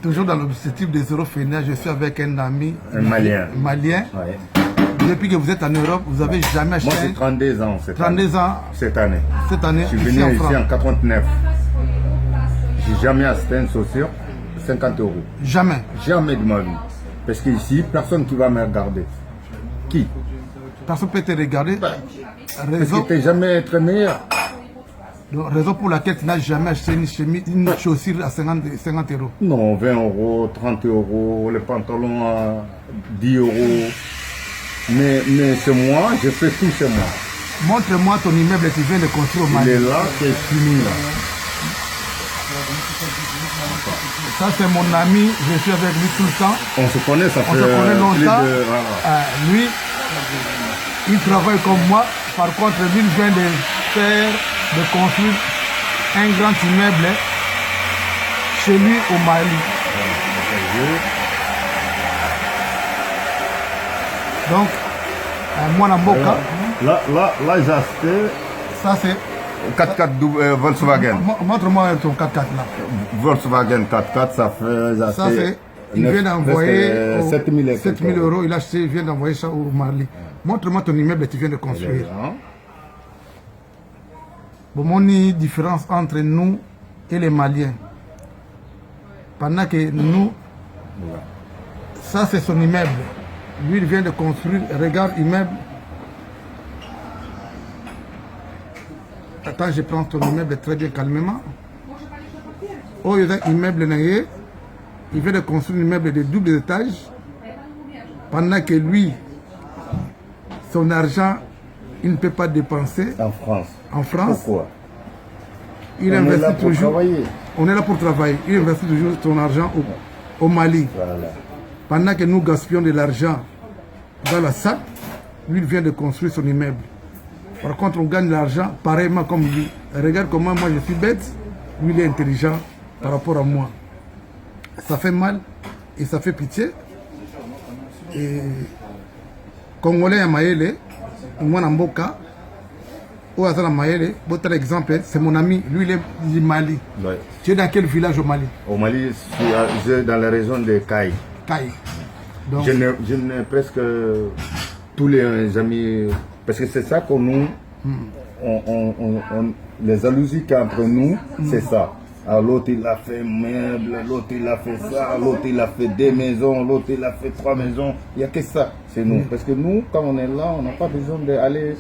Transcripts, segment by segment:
Toujours dans l'objectif de zéro fainéant, je suis avec un ami. Un Malien. Ouais. Depuis que vous êtes en Europe, vous n'avez jamais acheté. Moi, c'est 32 ans cette 32 ans. Cette année. Cette année, je suis venu ici en 89. J'ai jamais acheté une chaussure 50 €. Jamais. Jamais de ma vie. Parce qu'ici, personne qui va me regarder. Qui? Personne ne peut te regarder. Parce que tu n'es jamais très meilleur. Raison pour laquelle tu n'as jamais acheté une chaussure à 50 €. Non, 20 €, 30 €, les pantalons à 10 €. Mais c'est moi, je fais tout chez moi. Montre-moi ton immeuble que tu viens de construire au Mali. Il est là, c'est fini là. Ça c'est mon ami, je suis avec lui tout le temps. On se connaît, ça fait On se connaît longtemps. Voilà. Lui, il travaille comme moi. Par contre, lui il vient de construire un grand immeuble chez lui au Mali. Donc, moi, dans Boca. Là, j'ai acheté. Ça, c'est. 4x4 Volkswagen. Montre-moi ton 4x4 là. Volkswagen 4x4, ça fait. Ça, c'est. Il vient d'envoyer 7 000 €. Il a acheté, il vient d'envoyer ça au Mali. Montre-moi ton immeuble que tu viens de construire. Bon, mon différence entre nous et les Maliens. Pendant que nous. Ça, c'est son immeuble. Lui, il vient de construire, regarde l'immeuble. Attends, je prends ton immeuble très bien calmement. Oh, il y a un immeuble, il vient de construire un immeuble de double étage. Pendant que lui, son argent, il ne peut pas dépenser. En France. En France. Pourquoi? Il investit toujours. On est là pour travailler. Il investit toujours son argent au Mali. Voilà. Pendant que nous gaspillons de l'argent dans la sac, lui, il vient de construire son immeuble. Par contre, on gagne de l'argent pareillement comme lui. Regarde comment moi je suis bête, lui il est intelligent par rapport à moi. Ça fait mal et ça fait pitié. Et Congolais à Maëlle, moi en Boca, au hasard à Maëlle, votre exemple, c'est mon ami, lui il est du Mali. Ouais. Tu es dans quel village au Mali? Au Mali, je suis dans la région de Caille. Caille. Donc, je n'ai presque tous les amis, parce que c'est ça que nous, les jalousies qu'entre nous, c'est ça. Alors l'autre il a fait meuble, l'autre il a fait ça, l'autre il a fait 2 maisons, l'autre il a fait 3 maisons. Il n'y a que ça, c'est nous. Parce que nous, quand on est là, on n'a pas besoin d'aller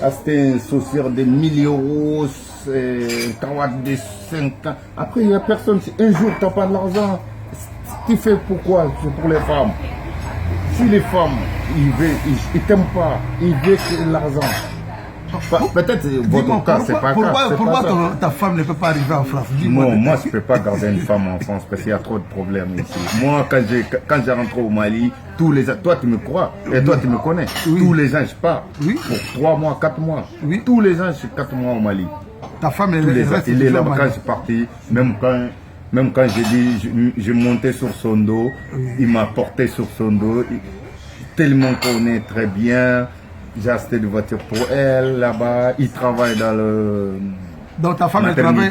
acheter une chaussure de 1000 €, un kawak de 5 ans. Après, il n'y a personne. Si un jour tu n'as pas de l'argent, tu fais pourquoi? C'est pour les femmes. Si les femmes, ils t'aiment pas, ils veulent l'argent. Peut-être votre cas, c'est pas grave. Pourquoi ta femme ne peut pas arriver en France? Non, moi je ne peux pas garder une femme en France parce qu'il y a trop de problèmes ici. Moi, quand j'ai rentré au Mali, tous les ans, toi tu me crois et toi tu me connais. Oui. Tous les ans je pars. Oui. Pour 3 mois, 4 mois. Oui. Tous les ans je suis 4 mois au Mali. Ta femme, elle il est là quand je suis parti, même quand j'ai dit, je montais sur son dos, il m'a porté sur son dos, tellement qu'on est très bien. J'ai acheté des voitures pour elle là-bas. Il travaille dans le. Donc ta femme travaille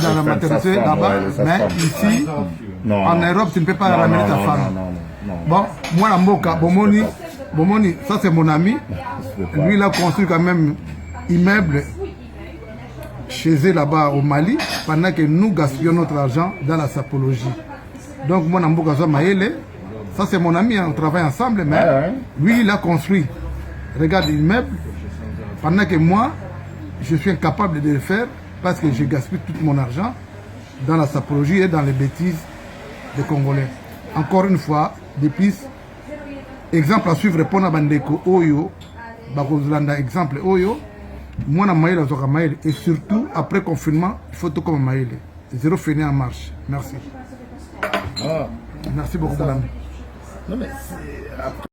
dans la maternité là-bas, mais ici, en Europe, tu ne peux pas ramener ta femme. Non. Bon, moi, en Boca, Bomoni, ça c'est mon ami. Lui, il a construit quand même immeuble chez eux là-bas au Mali, pendant que nous gaspillons notre argent dans la sapologie. Donc moi, en Boca, ça c'est mon ami, on travaille ensemble, mais lui, il a construit. Regarde l'immeuble, pendant que moi, je suis incapable de le faire parce que je gaspille tout mon argent dans la sapologie et dans les bêtises des Congolais. Encore une fois, depuis, exemple à suivre, pour Bandeko Oyo, Bakozlanda, exemple Oyo, moi, na Maëlle, et surtout, après confinement, il faut tout comme Maëlle. Zéro fainéant en marche. Merci. Merci beaucoup, madame.